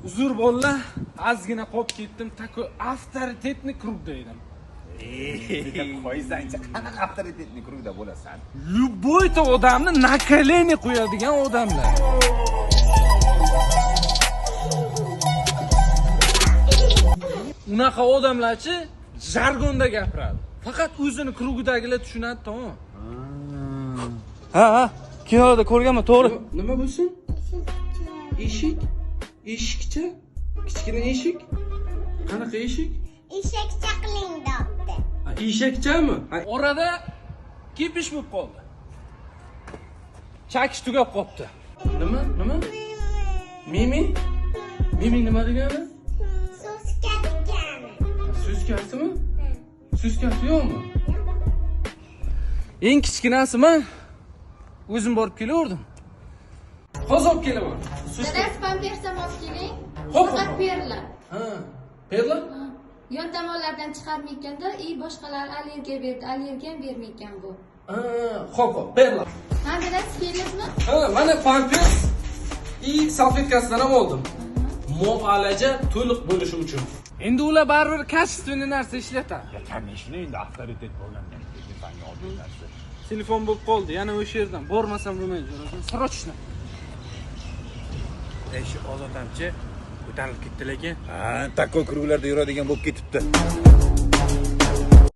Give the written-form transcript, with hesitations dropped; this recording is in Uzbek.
Uzr bo'ldi. Ozgina qolib ketdim. Taku avtoritetni krugda edim. Qo'ysangchi, qanaqa avtoritetni krugda bo'lasan? Любой odamni na koleni qo'yadigan odamlar. Unaqa odamlarchi jargonda gapiradi. Faqat o'zini krugidagilar tushunadi, tamom. Ha, kinoda ko'rganman, to'g'ri. Nima bo'lsin? Eshik? Eshikcha? Kichkina eshik? Qanaqa eshik? Eshakcha qiling debdi. Eshakchami? Orada kepish bo'lib qoldi. Chakish tugab qopti. Nima? Mimi? Mimi nima degani? Suska degani. Suskasimi? Suskasi yo'qmi? Eng kichkinasimi? O'zim borib kelaverdim. Hozir olib kelaman. Dadas pampersam olib keling. Xo'p. Faqat perla. Ha, perla? Yon tomonlardan chiqarmaykanda, boshqalar allergiya berdi, allergen bermaykan bu. Ha, xo'p, perla. Ha, dadas kelasizmi? Ha, mana pampers salfetkasidan ham oldim. Muolaja to'liq bo'lishi uchun. Endi ular baribir kачественный narsa ishlatadi. Kamishni endi avtoritet bo'lgandan keyin sanga olgan narsa. Telefon bo'lib qoldi, yana o'sha yerdan bormasam bo'lmaydi. Srochno. Shu ozotamchi ko'tarilib ketdilar ekan. Ha, takko kruglarda yuradigan bo'lib ketibdi.